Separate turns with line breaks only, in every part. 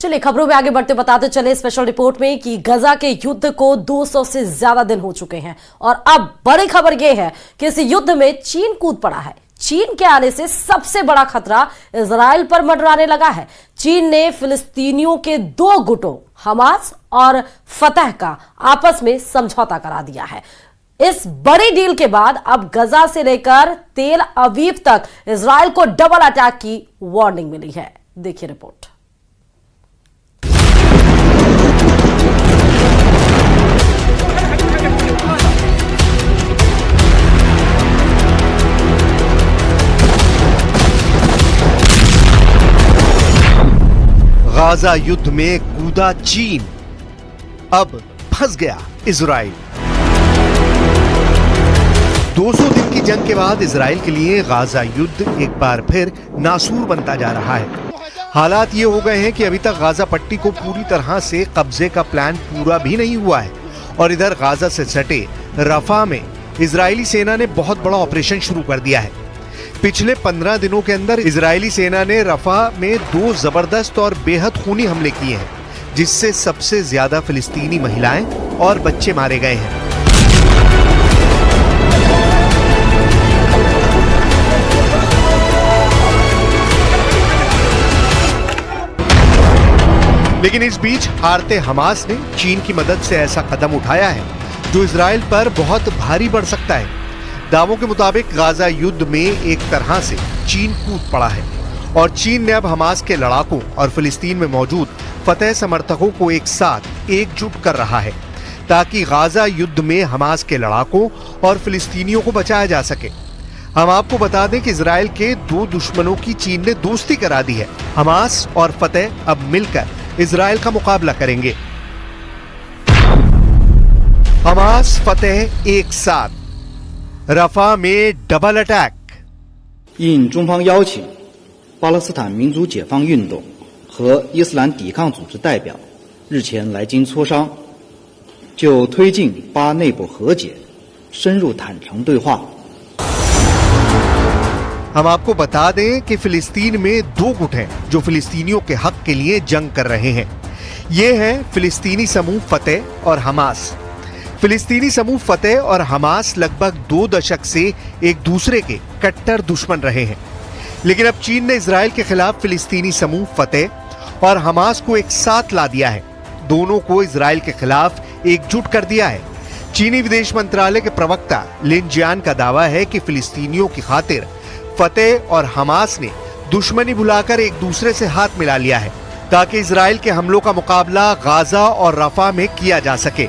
चलिए खबरों में आगे बढ़ते बताते चले स्पेशल रिपोर्ट में कि गजा के युद्ध को 200 से ज्यादा दिन हो चुके हैं और अब बड़ी खबर यह है कि इस युद्ध में चीन कूद पड़ा है। चीन के आने से सबसे बड़ा खतरा इजराइल पर मंडराने लगा है। चीन ने फिलिस्तीनियों के दो गुटों हमास और फतह का आपस में समझौता करा दिया है। इस बड़ी डील के बाद अब गजा से लेकर तेल अवीव तक इजराइल को डबल अटैक की वार्निंग मिली है। देखिए रिपोर्ट।
गाजा युद्ध में कूदा चीन, अब फंस गया इजराइल। 200 दिन की जंग के बाद इजराइल के लिए गाजा युद्ध एक बार फिर नासूर बनता जा रहा है। हालात ये हो गए हैं कि अभी तक गाजा पट्टी को पूरी तरह से कब्जे का प्लान पूरा भी नहीं हुआ है और इधर गाजा से सटे रफा में इजरायली सेना ने बहुत बड़ा ऑपरेशन शुरू कर दिया है। पिछले 15 दिनों के अंदर इजरायली सेना ने रफा में 2 जबरदस्त और बेहद खूनी हमले किए हैं, जिससे सबसे ज्यादा फिलिस्तीनी महिलाएं और बच्चे मारे गए हैं। लेकिन इस बीच हारते हमास ने चीन की मदद से ऐसा कदम उठाया है जो इजराइल पर बहुत भारी पड़ सकता है। दावों के मुताबिक गाजा युद्ध में एक तरह से चीन कूद पड़ा है और चीन ने अब हमास के लड़ाकों और फिलिस्तीन में मौजूद फतह समर्थकों को एक साथ एकजुट कर रहा है ताकि गाजा युद्ध में हमास के लड़ाकों और फिलिस्तीनियों को बचाया जा सके। हम आपको बता दें कि इजराइल के 2 दुश्मनों की चीन ने दोस्ती करा दी है। हमास और फतह अब मिलकर इजराइल का मुकाबला करेंगे। हमास फतह एक साथ रफा में डबल अटैक।
应中方邀请，巴勒斯坦民族解放运动和伊斯兰抵抗组织代表日前来京磋商，就推进巴内部和解、深入坦诚对话。
हम आपको बता दें कि फिलिस्तीन में 2 गुट हैं जो फिलिस्तीनियों के हक के लिए जंग कर रहे हैं। ये हैं फिलिस्तीनी समूह फतह और हमास। फिलिस्तीनी समूह फतह और हमास लगभग 2 दशक से एक दूसरे के कट्टर दुश्मन रहे हैं, लेकिन अब चीन ने इजराइल के खिलाफ फिलिस्तीनी समूह फतह और हमास को एक साथ ला दिया है। दोनों को इजराइल के खिलाफ एकजुट कर दिया है। चीनी विदेश मंत्रालय के प्रवक्ता लिन जियान का दावा है कि फिलिस्तीनियों की खातिर फतह और हमास ने दुश्मनी भुलाकर एक दूसरे से हाथ मिला लिया है ताकि इजराइल के हमलों का मुकाबला गाजा और रफा में किया जा सके।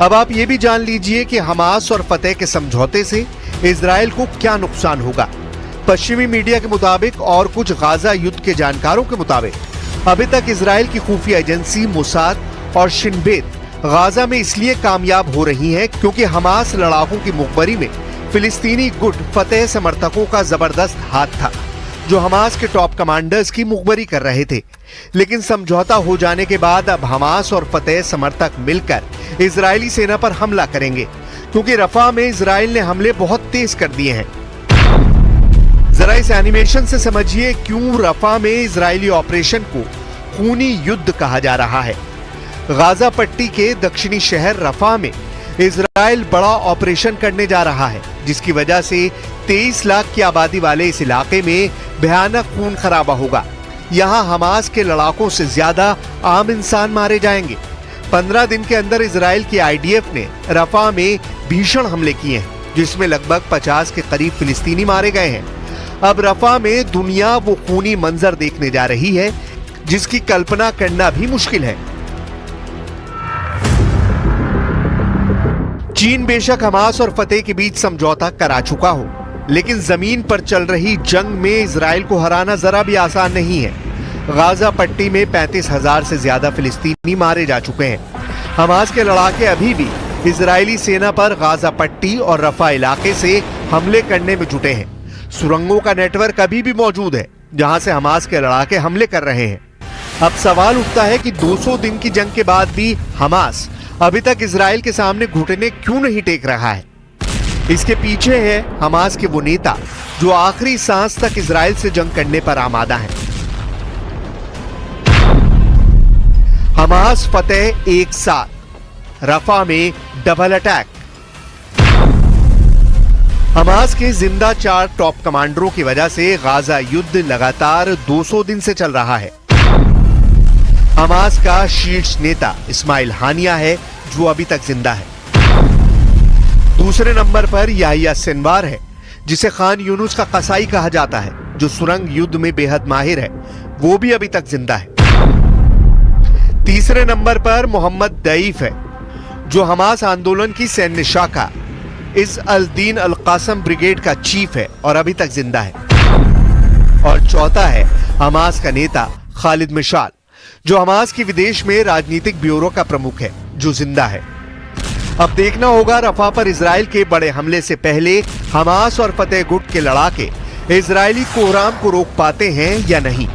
अब आप ये भी जान लीजिए कि हमास और फतह के समझौते से इजराइल को क्या नुकसान होगा। पश्चिमी मीडिया के मुताबिक और कुछ गाजा युद्ध के जानकारों के मुताबिक अभी तक इजराइल की खुफिया एजेंसी मोसाद और शिन बेत गाजा में इसलिए कामयाब हो रही हैं क्योंकि हमास लड़ाकों की मुखबरी में फिलिस्तीनी गुट फतह समर्थकों का जबरदस्त हाथ था जो हमास के टॉप कमांडर्स की मुखबरी कर रहे थे। लेकिन समझौता हो जाने के बाद अब हमास और फतह समर्थक मिलकर इजरायली सेना पर हमला करेंगे क्योंकि रफा में इजराइल ने हमले बहुत तेज कर दिए हैं। जरा इस एनिमेशन से समझिए क्यों रफा में इजरायली ऑपरेशन को खूनी युद्ध कहा जा रहा है। गाजा पट्टी के दक्षिणी शहर रफा में इजराइल बड़ा ऑपरेशन करने जा रहा है जिसकी वजह से 23 लाख की आबादी वाले इस इलाके में भयानक खून खराबा होगा। यहाँ हमास के लड़ाकों से ज्यादा आम इंसान मारे जाएंगे। 15 दिन के अंदर इजराइल की आईडीएफ ने रफा में भीषण हमले किए हैं जिसमें लगभग 50 के करीब फिलिस्तीनी मारे गए हैं। अब रफा में दुनिया वो खूनी मंजर देखने जा रही है जिसकी कल्पना करना भी मुश्किल है। चीन बेशक हमास और फतह के बीच समझौता करा चुका हो, लेकिन जमीन पर चल रही जंग में इजराइल को हराना जरा भी आसान नहीं है। गाजा पट्टी में 35,000 से ज्यादा फिलिस्तीनी मारे जा चुके हैं। हमास के लड़ाके अभी भी इजरायली सेना पर गाजा पट्टी और रफा इलाके से हमले करने में जुटे हैं। सुरंगों का नेटवर्क अभी भी मौजूद है जहां से हमास के लड़ाके हमले कर रहे हैं। अब सवाल उठता है कि 200 दिन की जंग के बाद भी हमास अभी तक इजराइल के सामने घुटने क्यों नहीं टेक रहा है। इसके पीछे है हमास के वो नेता जो आखिरी सांस तक इजराइल से जंग करने पर आमादा हैं। हमास फतेह एक साथ, रफा में डबल अटैक। हमास के जिंदा 4 टॉप कमांडरों की वजह से गाजा युद्ध लगातार 200 दिन से चल रहा है। हमास का शीर्ष नेता इस्माइल हानिया है जो अभी तक जिंदा है। दूसरे नंबर पर याहिया सिनवार है जिसे खान यूनुस का कसाई कहा जाता है, जो सुरंग युद्ध में बेहद माहिर है, वो भी अभी तक जिंदा है। तीसरे नंबर पर मोहम्मद दईफ है जो हमास आंदोलन की सैन्य शाखा इस अल दीन अल कासम ब्रिगेड का चीफ है और अभी तक जिंदा है। और चौथा है हमास का नेता खालिद मिशाल जो हमास की विदेश में राजनीतिक ब्यूरो का प्रमुख है, जो जिंदा है। अब देखना होगा रफा पर इजराइल के बड़े हमले से पहले हमास और फतेह गुट के लड़ाके इजरायली कोहराम को रोक पाते हैं या नहीं।